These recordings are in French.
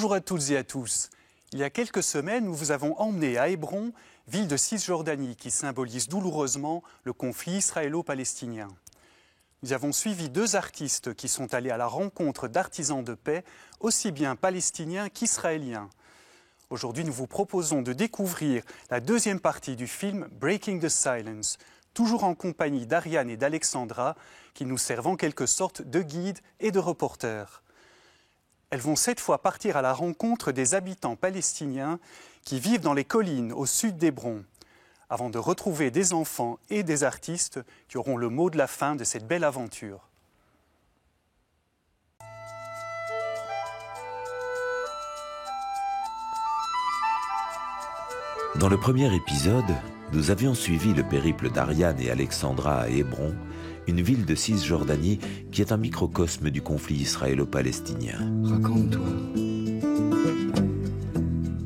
Bonjour à toutes et à tous. Il y a quelques semaines, nous vous avons emmené à Hébron, ville de Cisjordanie qui symbolise douloureusement le conflit israélo-palestinien. Nous avons suivi deux artistes qui sont allés à la rencontre d'artisans de paix, aussi bien palestiniens qu'israéliens. Aujourd'hui, nous vous proposons de découvrir la deuxième partie du film Breaking the Silence, toujours en compagnie d'Ariane et d'Alexandra, qui nous servent en quelque sorte de guides et de reporters. Elles vont cette fois partir à la rencontre des habitants palestiniens qui vivent dans les collines au sud d'Hébron, avant de retrouver des enfants et des artistes qui auront le mot de la fin de cette belle aventure. Dans le premier épisode, nous avions suivi le périple d'Ariane et Alexandra à Hébron, une ville de Cisjordanie qui est un microcosme du conflit israélo-palestinien. Raconte-toi.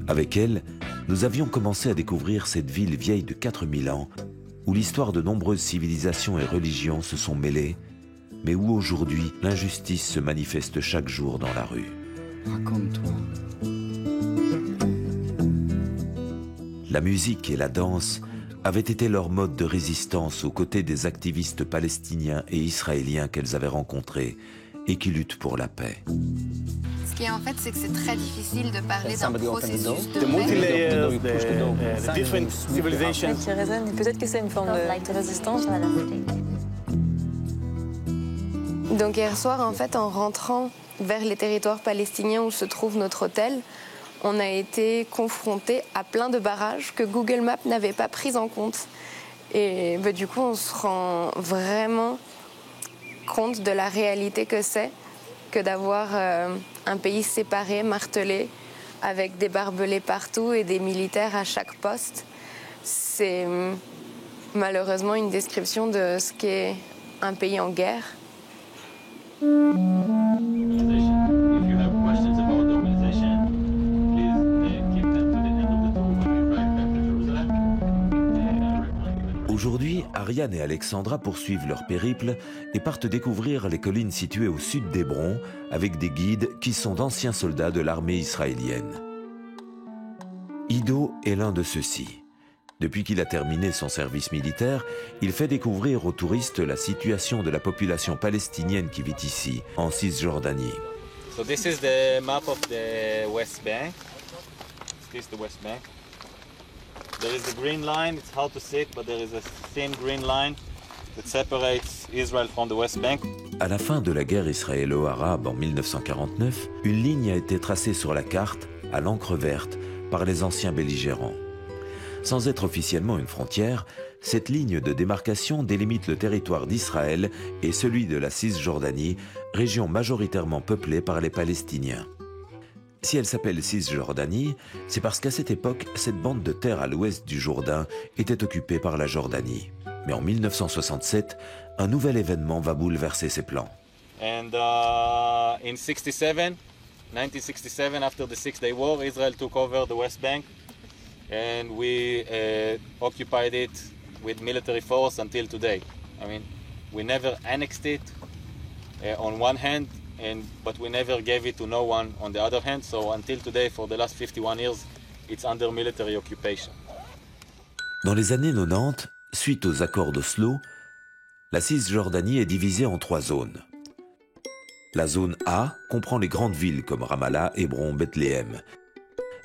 Avec elle, nous avions commencé à découvrir cette ville vieille de 4000 ans, où l'histoire de nombreuses civilisations et religions se sont mêlées, mais où aujourd'hui l'injustice se manifeste chaque jour dans la rue. Raconte-toi. La musique et la danse avaient été leur mode de résistance aux côtés des activistes palestiniens et israéliens qu'elles avaient rencontrés et qui luttent pour la paix. Ce qui est en fait, c'est que c'est très difficile de parler d'un processus de The multi-layers, the different Mais civilizations. qui résonne, peut-être que c'est une forme de résistance. Donc hier soir, en fait, en rentrant vers les territoires palestiniens où se trouve notre hôtel, on a été confrontés à plein de barrages que Google Maps n'avait pas pris en compte. Et du coup, on se rend vraiment compte de la réalité que c'est que d'avoir un pays séparé, martelé, avec des barbelés partout et des militaires à chaque poste. C'est malheureusement une description de ce qu'est un pays en guerre. Aujourd'hui, Ariane et Alexandra poursuivent leur périple et partent découvrir les collines situées au sud d'Hébron avec des guides qui sont d'anciens soldats de l'armée israélienne. Ido est l'un de ceux-ci. Depuis qu'il a terminé son service militaire, il fait découvrir aux touristes la situation de la population palestinienne qui vit ici, en Cisjordanie. So this is the map of the West Bank. This is the West Bank. There is the green line, it's hard to see it, but there is a thin green line that separates Israel from the West Bank. À la fin de la guerre israélo-arabe en 1949, une ligne a été tracée sur la carte, à l'encre verte, par les anciens belligérants. Sans être officiellement une frontière, cette ligne de démarcation délimite le territoire d'Israël et celui de la Cisjordanie, région majoritairement peuplée par les Palestiniens. Si elle s'appelle Cisjordanie, c'est parce qu'à cette époque, cette bande de terre à l'ouest du Jourdain était occupée par la Jordanie. Mais en 1967, un nouvel événement va bouleverser ses plans. And in 1967, after the Six-Day War, Israel took over the West Bank and we occupied it with military force until today. I mean, we never annexed it on one hand, but we never gave it to no one on the other hand. So until today, for the last 51 years, it's under military occupation. Dans les années 90, suite aux accords d'Oslo, la Cisjordanie est divisée en 3 zones. La zone A comprend les grandes villes comme Ramallah, Hébron, Bethléem.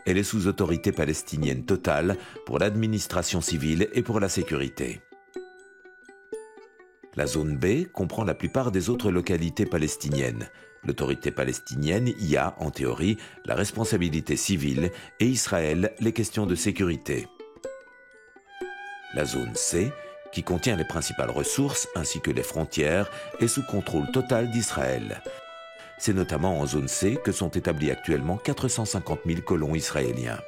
Elle est sous autorité palestinienne totale pour l'administration civile et pour la sécurité. La zone B comprend la plupart des autres localités palestiniennes. L'autorité palestinienne y a, en théorie, la responsabilité civile et Israël les questions de sécurité. La zone C, qui contient les principales ressources ainsi que les frontières, est sous contrôle total d'Israël. C'est notamment en zone C que sont établis actuellement 450 000 colons israéliens.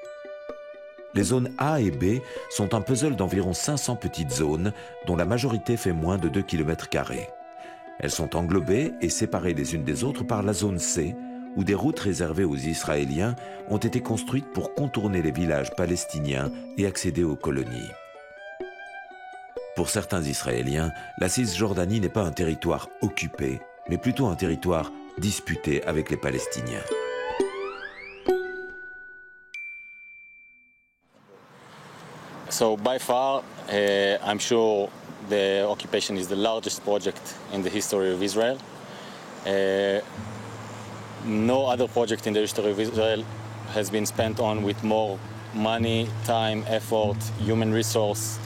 Les zones A et B sont un puzzle d'environ 500 petites zones dont la majorité fait moins de 2 km². Elles sont englobées et séparées les unes des autres par la zone C, où des routes réservées aux Israéliens ont été construites pour contourner les villages palestiniens et accéder aux colonies. Pour certains Israéliens, la Cisjordanie n'est pas un territoire occupé, mais plutôt un territoire disputé avec les Palestiniens. So by far, I'm sure the occupation is the largest project in the history of Israel. No other project in the history of Israel has been spent on with more money, time, effort, human resource,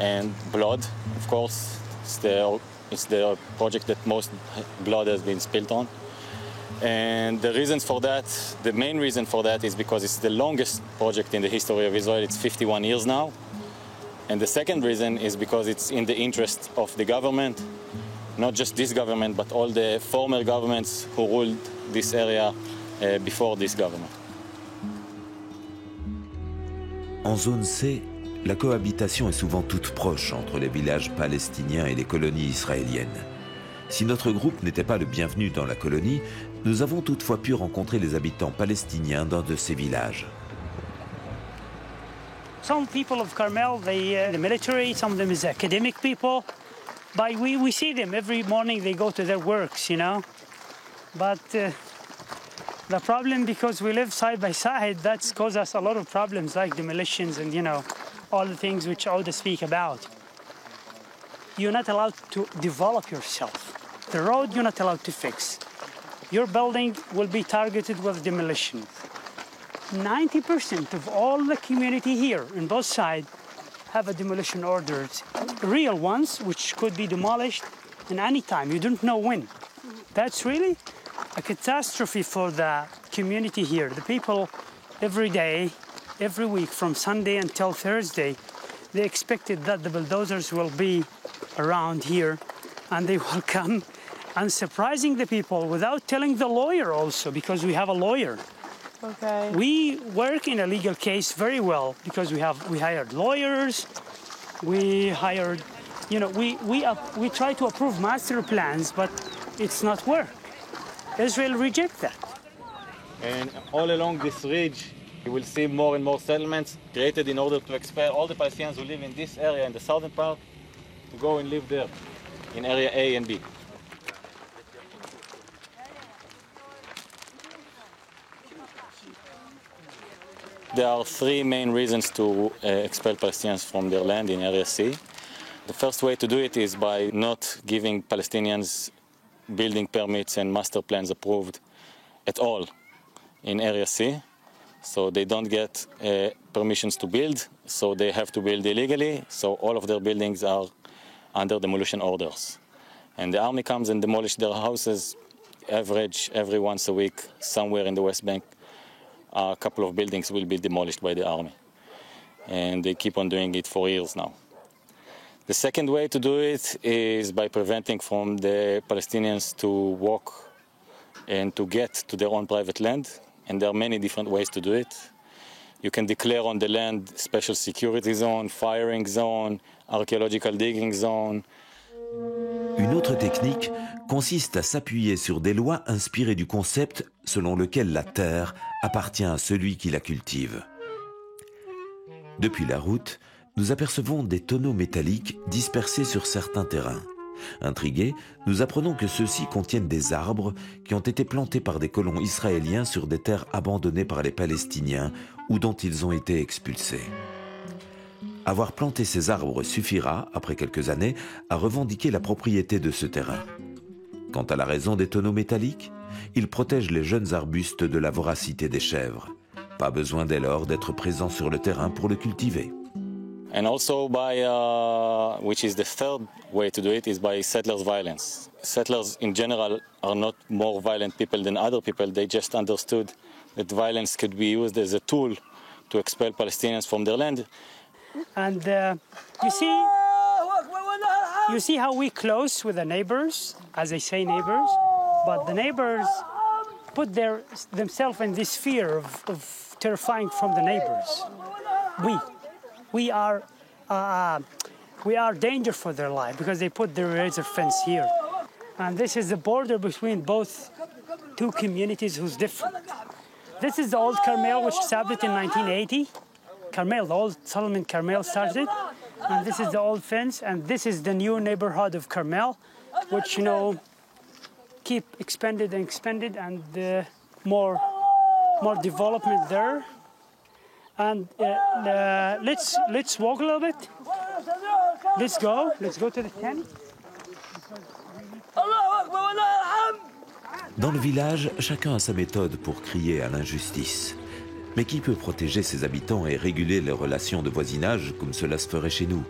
and blood. Of course, it's the project that most blood has been spilled on. And the reasons for that, the main reason for that is because it's the longest project in the history of Israel. It's 51 years now. And the second reason is because it's in the interest of the government, not just this government, but all the former governments who ruled this area before this government. En zone C, la cohabitation est souvent toute proche entre les villages palestiniens et les colonies israéliennes. Si notre groupe n'était pas le bienvenu dans la colonie, nous avons toutefois pu rencontrer les habitants palestiniens dans de ces villages. Some people of Carmel, the military, some of them is academic people. But we see them every morning, they go to their works, you know. But the problem, because we live side by side, that's caused us a lot of problems like demolitions and, you know, all the things which Oda speak about. You're not allowed to develop yourself. The road you're not allowed to fix. Your building will be targeted with demolition. 90% of all the community here on both sides have a demolition orders, real ones, which could be demolished in any time. You don't know when. That's really a catastrophe for the community here. The people every day, every week, from Sunday until Thursday, they expected that the bulldozers will be around here and they will come and surprising the people without telling the lawyer also, because we have a lawyer. Okay. We work in a legal case very well because we hired lawyers, we hired, you know, we try to approve master plans, but it's not work. Israel reject that. And all along this ridge, you will see more and more settlements created in order to expel all the Palestinians who live in this area, in the southern part, to go and live there, in area A and B. There are three main reasons to expel Palestinians from their land in Area C. The first way to do it is by not giving Palestinians building permits and master plans approved at all in Area C. So they don't get permissions to build, so they have to build illegally, so all of their buildings are under demolition orders. And the army comes and demolishes their houses, average every once a week, somewhere in the West Bank. A couple of buildings will be demolished by the army. And they keep on doing it for years now. The second way to do it is by preventing from the Palestinians to walk and to get to their own private land. And there are many different ways to do it. You can declare on the land special security zone, firing zone, archaeological digging zone. Une autre technique consiste à s'appuyer sur des lois inspirées du concept selon lequel la terre appartient à celui qui la cultive. Depuis la route, nous apercevons des tonneaux métalliques dispersés sur certains terrains. Intrigués, nous apprenons que ceux-ci contiennent des arbres qui ont été plantés par des colons israéliens sur des terres abandonnées par les Palestiniens ou dont ils ont été expulsés. Avoir planté ces arbres suffira, après quelques années, à revendiquer la propriété de ce terrain. Quant à la raison des tonneaux métalliques, ils protègent les jeunes arbustes de la voracité des chèvres. Pas besoin dès lors d'être présent sur le terrain pour le cultiver. And also by, which is the third way to do it, is by settlers' violence. Settlers in general are not more violent people than other people. They just understood that violence could be used as a tool to expel Palestinians from their land. And you see how we close with the neighbors, as I say neighbors, but the neighbors put themselves in this fear of terrifying from the neighbors. We are danger for their life because they put their razor fence here. And this is the border between both two communities who's different. This is the old Carmel, which established in 1980. Carmel, the old Solomon Carmel started. And this is the old fence, and this is the new neighborhood of Carmel, which, you know, keep expanded and expanded, and more development there. And let's walk a little bit. Let's go to the tent. Dans le village, chacun a sa méthode pour crier à l'injustice. Mais qui peut protéger ses habitants et réguler les relations de voisinage comme cela se ferait chez nous?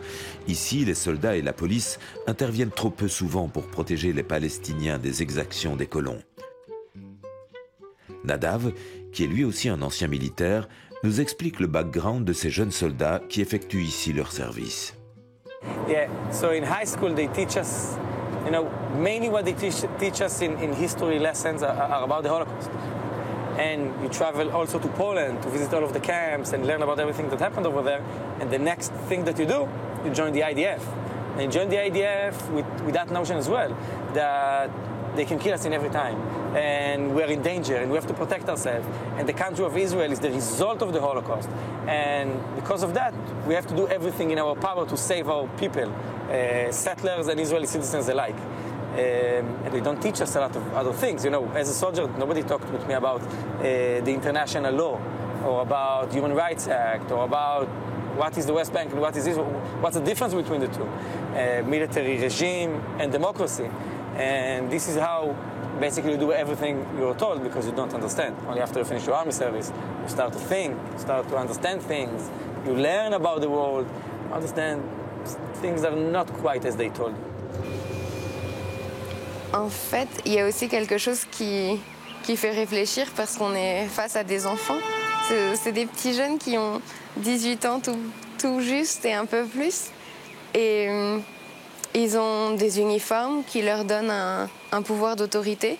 Ici, les soldats et la police interviennent trop peu souvent pour protéger les Palestiniens des exactions des colons. Nadav, qui est lui aussi un ancien militaire, nous explique le background de ces jeunes soldats qui effectuent ici leur service. Yeah, so in high school they teach us, mainly what they teach us in history lessons are about the Holocaust. And you travel also to Poland to visit all of the camps and learn about everything that happened over there. And the next thing that you do, you join the IDF. And you join the IDF with that notion as well, that they can kill us in every time. And we're in danger and we have to protect ourselves. And the country of Israel is the result of the Holocaust. And because of that, we have to do everything in our power to save our people, settlers and Israeli citizens alike. And they don't teach us a lot of other things. As a soldier, nobody talked with me about the international law or about Human Rights Act or about what is the West Bank and what is Israel. What's the difference between the two? Military regime and democracy. And this is how basically you do everything you're told because you don't understand. Only after you finish your army service, you start to think, you start to understand things, you learn about the world, understand things are not quite as they told you. En fait, il y a aussi quelque chose qui fait réfléchir parce qu'on est face à des enfants. C'est des petits jeunes qui ont 18 ans tout juste et un peu plus. Et ils ont des uniformes qui leur donnent un pouvoir d'autorité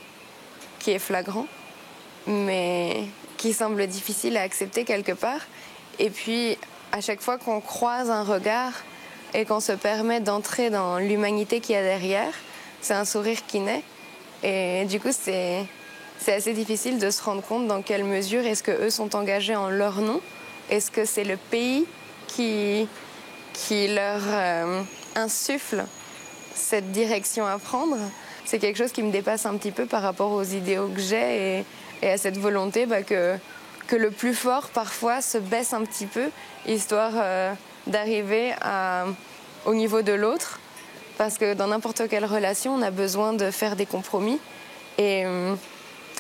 qui est flagrant, mais qui semble difficile à accepter quelque part. Et puis, à chaque fois qu'on croise un regard et qu'on se permet d'entrer dans l'humanité qu'il y a derrière, c'est un sourire qui naît. Et du coup, c'est assez difficile de se rendre compte dans quelle mesure est-ce qu'eux sont engagés en leur nom. Est-ce que c'est le pays qui leur insuffle cette direction à prendre? C'est quelque chose qui me dépasse un petit peu par rapport aux idéaux que j'ai et à cette volonté que le plus fort, parfois, se baisse un petit peu, histoire d'arriver au niveau de l'autre. Parce que dans n'importe quelle relation, on a besoin de faire des compromis. Et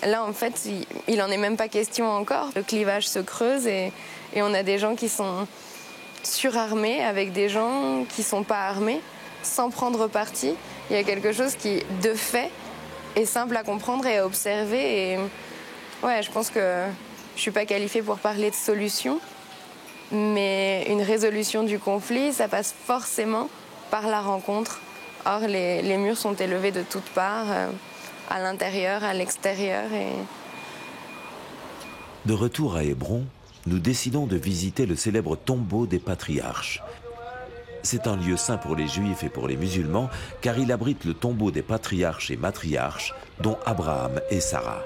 là, en fait, il n'en est même pas question encore. Le clivage se creuse et on a des gens qui sont surarmés avec des gens qui ne sont pas armés, sans prendre parti. Il y a quelque chose qui, de fait, est simple à comprendre et à observer. Et ouais, je pense que je ne suis pas qualifiée pour parler de solution. Mais une résolution du conflit, ça passe forcément par la rencontre. Or, les murs sont élevés de toutes parts, à l'intérieur, à l'extérieur. De retour à Hébron, nous décidons de visiter le célèbre tombeau des patriarches. C'est un lieu saint pour les juifs et pour les musulmans, car il abrite le tombeau des patriarches et matriarches, dont Abraham et Sarah.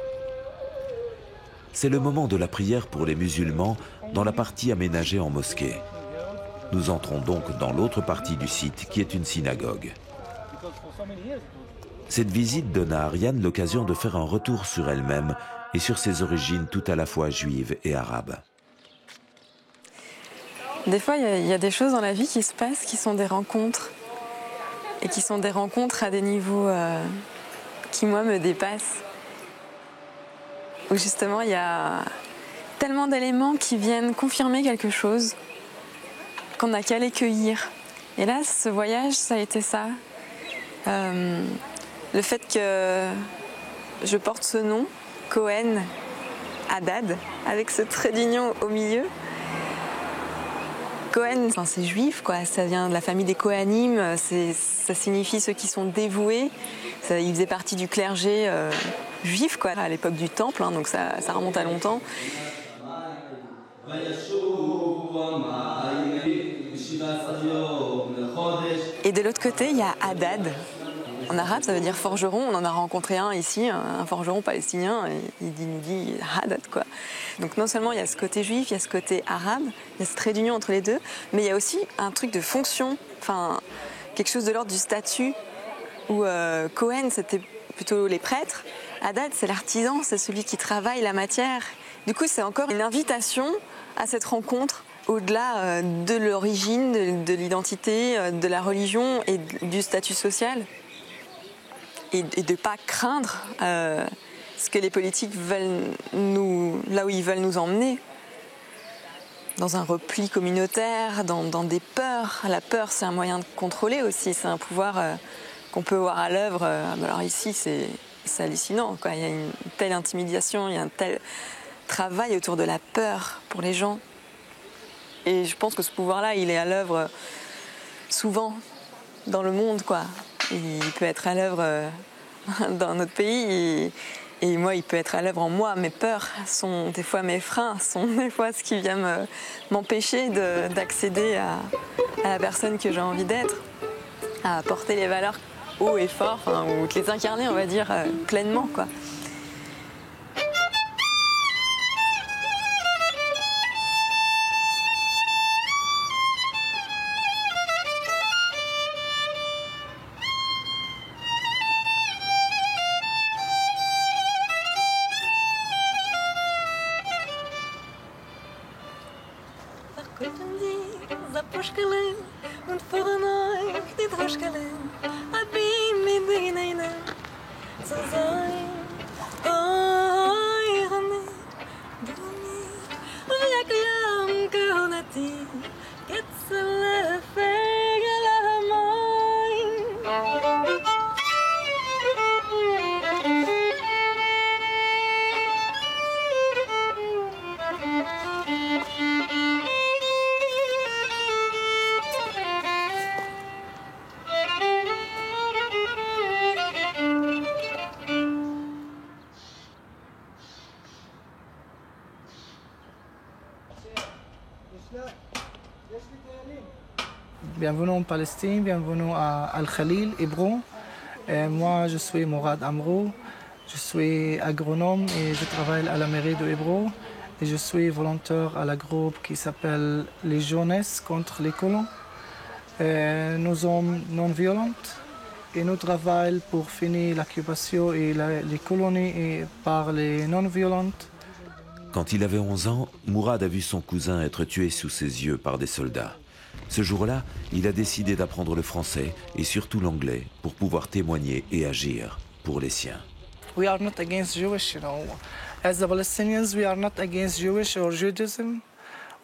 C'est le moment de la prière pour les musulmans dans la partie aménagée en mosquée. Nous entrons donc dans l'autre partie du site, qui est une synagogue. Cette visite donne à Ariane l'occasion de faire un retour sur elle-même et sur ses origines tout à la fois juives et arabes. Des fois, il y a des choses dans la vie qui se passent qui sont des rencontres. Et qui sont des rencontres à des niveaux qui, moi, me dépassent. Où justement, il y a tellement d'éléments qui viennent confirmer quelque chose qu'on n'a qu'à les cueillir. Et là, ce voyage, ça a été ça. Le fait que je porte ce nom, Cohen Haddad, avec ce trait d'union au milieu. Cohen, c'est juif, quoi. Ça vient de la famille des Kohanim, ça signifie ceux qui sont dévoués. Il faisait partie du clergé juif, quoi, à l'époque du temple, hein, donc ça remonte à longtemps. Et de l'autre côté, il y a Haddad. En arabe, ça veut dire forgeron. On en a rencontré un ici, un forgeron palestinien, et il nous dit Haddad, quoi. Donc non seulement il y a ce côté juif, il y a ce côté arabe, il y a ce trait d'union entre les deux, mais il y a aussi un truc de fonction, enfin quelque chose de l'ordre du statut, où Cohen, c'était plutôt les prêtres, Haddad, c'est l'artisan, c'est celui qui travaille la matière. Du coup, c'est encore une invitation à cette rencontre, au-delà de l'origine, de l'identité, de la religion et du statut social. Et de ne pas craindre ce que les politiques veulent là où ils veulent nous emmener. Dans un repli communautaire, dans des peurs. La peur, c'est un moyen de contrôler aussi, c'est un pouvoir qu'on peut voir à l'œuvre. Alors ici, c'est hallucinant, quoi. Il y a une telle intimidation, il y a un tel travail autour de la peur pour les gens. Et je pense que ce pouvoir-là, il est à l'œuvre souvent dans le monde, quoi. Il peut être à l'œuvre dans notre pays et moi, il peut être à l'œuvre en moi. Mes peurs sont des fois mes freins, sont des fois ce qui vient m'empêcher d'accéder à la personne que j'ai envie d'être, à porter les valeurs haut et fort, ou de les incarner, on va dire, pleinement, quoi. Bienvenue en Palestine, bienvenue à Al-Khalil, Hébron. Moi, je suis Mourad Amrou, je suis agronome et je travaille à la mairie de Hébron. Et je suis volontaire à la groupe qui s'appelle Les Jeunesses contre les colons. Nous sommes non-violents et nous travaillons pour finir l'occupation et les colonies par les non-violentes. Quand il avait 11 ans, Mourad a vu son cousin être tué sous ses yeux par des soldats. Ce jour-là, il a décidé d'apprendre le français et surtout l'anglais pour pouvoir témoigner et agir pour les siens. We are not against Jewish, you know. As the Palestinians, we are not against Jewish or Judaism.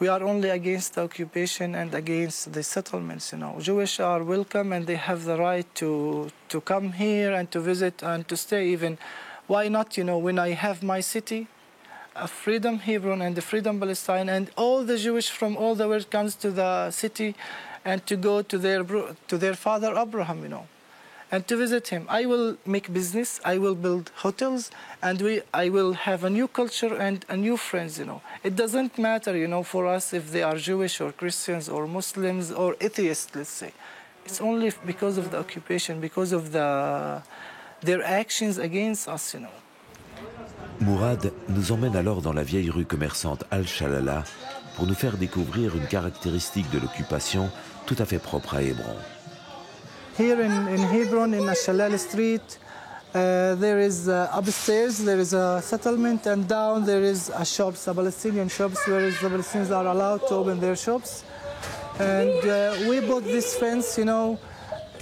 We are only against the occupation and against the settlements, you know. Jewish are welcome and they have the right to come here and to visit and to stay even. Why not, you know, when I have my city, Freedom Hebron and the Freedom Palestine, and all the Jewish from all the world comes to the city and to go to their father Abraham, you know, and to visit him. I will make business, I will build hotels, and I will have a new culture and a new friends, you know. It doesn't matter, you know, for us if they are Jewish or Christians or Muslims or atheists, let's say. It's only because of the occupation, because of their actions against us, you know. Mourad nous emmène alors dans la vieille rue commerçante Al-Shalala pour nous faire découvrir une caractéristique de l'occupation tout à fait propre à Hébron. Here in Hebron, in Al-Shalala Street, there is upstairs, there is a settlement, and down there is a shops, a Palestinian shops, where the Palestinians are allowed to open their shops. And we bought this fence, you know,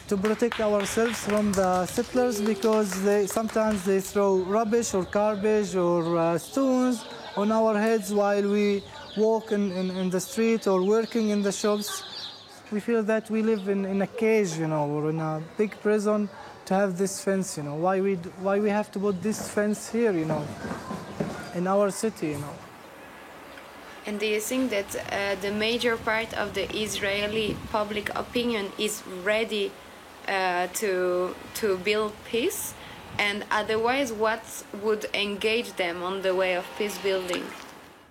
to protect ourselves from the settlers, because sometimes they throw rubbish or garbage or stones on our heads while we walk in the street or working in the shops. We feel that we live in a cage, you know, or in a big prison to have this fence, you know. Why we have to put this fence here, you know, in our city, you know. And do you think that the major part of the Israeli public opinion is ready to build peace, and otherwise what would engage them on the way of peace building?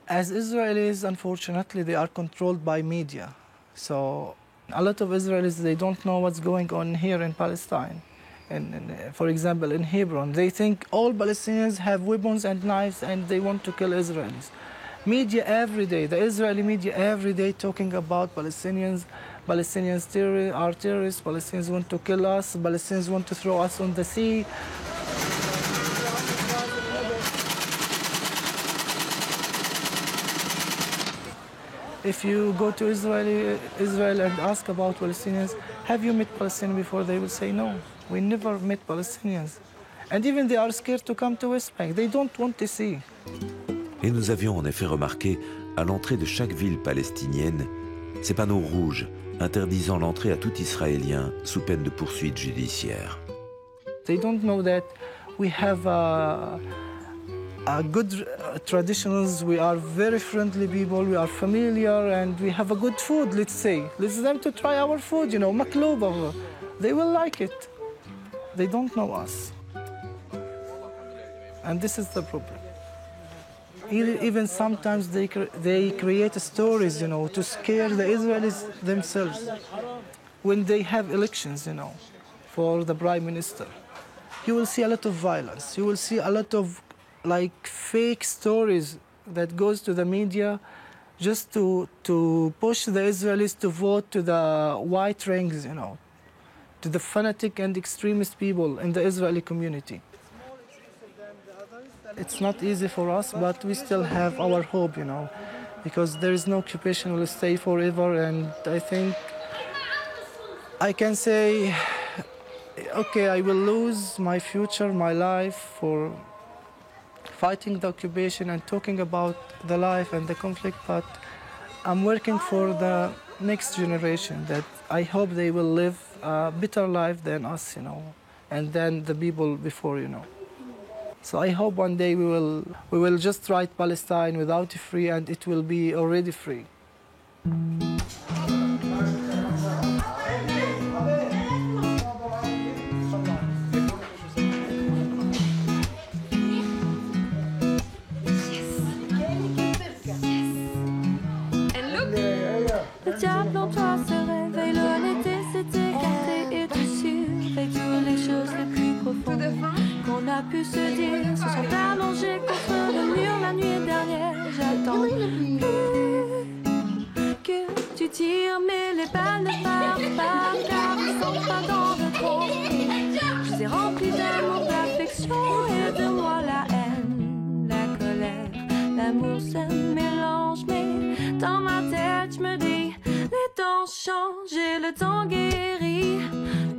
As Israelis, unfortunately, they are controlled by media. So a lot of Israelis, they don't know what's going on here in Palestine. And for example, in Hebron, they think all Palestinians have weapons and knives and they want to kill Israelis. Media every day, the Israeli media every day talking about Palestinians are terrorists, Palestinians want to kill us, Palestinians want to throw us on the sea. If you go to Israel and ask about Palestinians, have you met Palestinians before? They will say no. We never met Palestinians. And even they are scared to come to West Bank. They don't want to see. Et nous avions en effet remarqué, à l'entrée de chaque ville palestinienne, ces panneaux rouges interdisant l'entrée à tout Israélien sous peine de poursuites judiciaires. They don't know that we have a good traditions. We are very friendly people. We are familiar, and we have a good food. Let's say, let's them to try our food. You know, maklouba. They will like it. They don't know us, and this is the problem. Even sometimes they create stories, you know, to scare the Israelis themselves. When they have elections, you know, for the prime minister, you will see a lot of violence. You will see a lot of like fake stories that goes to the media just to push the Israelis to vote to the white rings, you know, to the fanatic and extremist people in the Israeli community. It's not easy for us, but we still have our hope, you know, because there is no occupation will stay forever, and I think I can say, okay, I will lose my future, my life for fighting the occupation and talking about the life and the conflict, but I'm working for the next generation that I hope they will live a better life than us, you know, and than the people before, you know. So I hope one day we will just write Palestine without free, and it will be already free. Le diable en toi se réveille, l'honnêteté s'est écartée et tu surveilles toutes les choses les plus profondes qu'on a pu se dire. Se sont allongés contre le mur la nuit dernière. J'attends plus que tu tires, mais les balles ne partent pas car ils sont pas dans le trou. Je les ai remplis d'amour, d'affection et de moi la haine, la colère, l'amour se mélange, mais dans ma tête je me dis les temps changent et le temps guérit.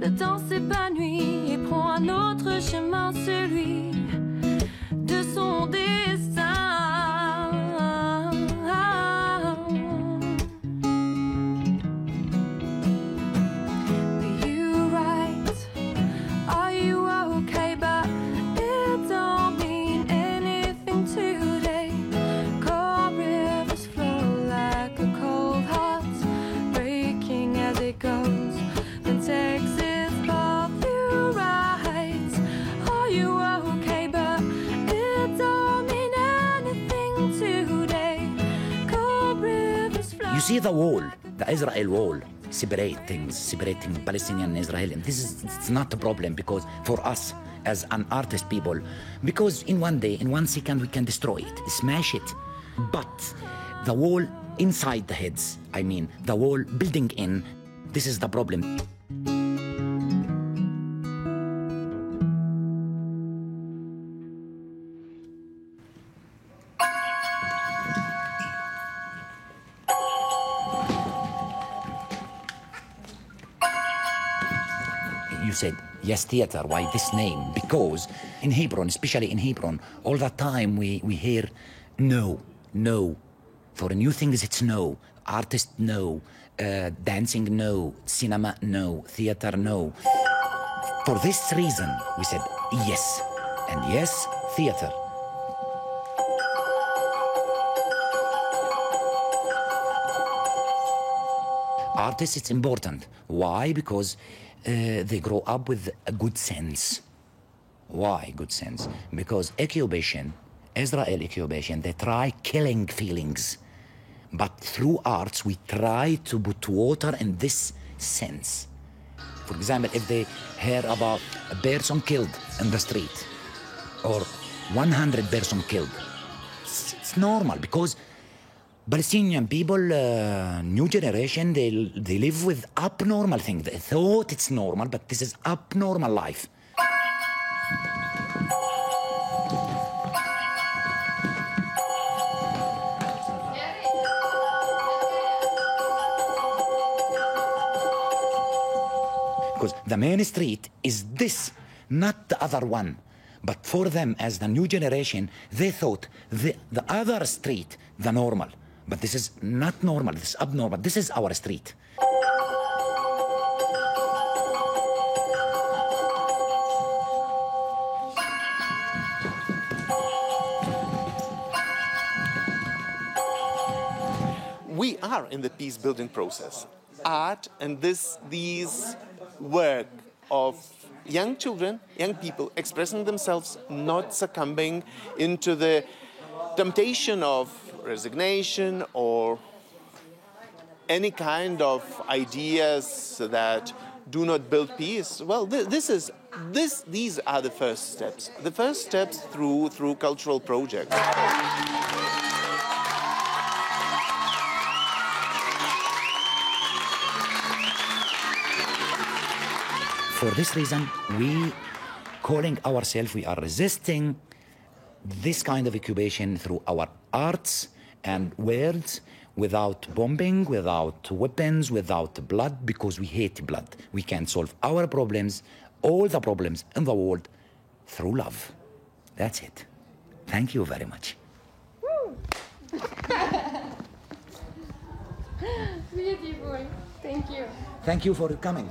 Le temps s'épanouit et prend un autre chemin, celui de son destin. You right? Are you okay? But it don't mean anything today. Cold rivers flow like a cold heart, breaking as it goes, then takes its path. You right? Are you okay? But it don't mean anything today. Cold rivers flow. You see the wall, the Israel wall, separating Palestinian and Israeli. It's not a problem because for us as an artist people, because in one day, in 1 second, we can destroy it, smash it. But the wall inside the heads, I mean, the wall building in, this is the problem. You said, yes, theater, why this name? Because in Hebron, especially in Hebron, all the time we hear no, no. For new things, it's no. Artist, no. Dancing, no. Cinema, no. Theater, no. For this reason, we said yes. And yes, theater. Artists, it's important. Why? Because they grow up with a good sense. Why good sense? Because occupation, Israel occupation, they try killing feelings. But through arts, we try to put water in this sense. For example, if they hear about a person killed in the street, or 100 person killed, it's normal because Palestinian people, new generation, they live with abnormal things. They thought it's normal, but this is abnormal life. because the main street is this, not the other one. But for them, as the new generation, they thought the other street, the normal. But this is not normal, this is abnormal. This is our street. We are in the peace-building process. Art and these work of young children, young people expressing themselves, not succumbing into the temptation of resignation or any kind of ideas that do not build peace. Well, these are the first steps. The first steps through cultural projects. For this reason, we are resisting this kind of occupation through our arts and words, without bombing, without weapons, without blood, because we hate blood. We can solve our problems, all the problems in the world, through love. That's it. Thank you very much. Beautiful. Thank you. Thank you for coming.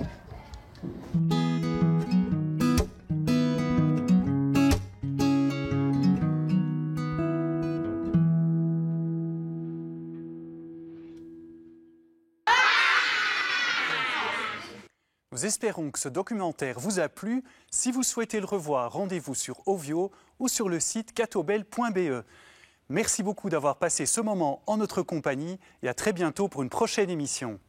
Nous espérons que ce documentaire vous a plu. Si vous souhaitez le revoir, rendez-vous sur Ovio ou sur le site catobel.be. Merci beaucoup d'avoir passé ce moment en notre compagnie et à très bientôt pour une prochaine émission.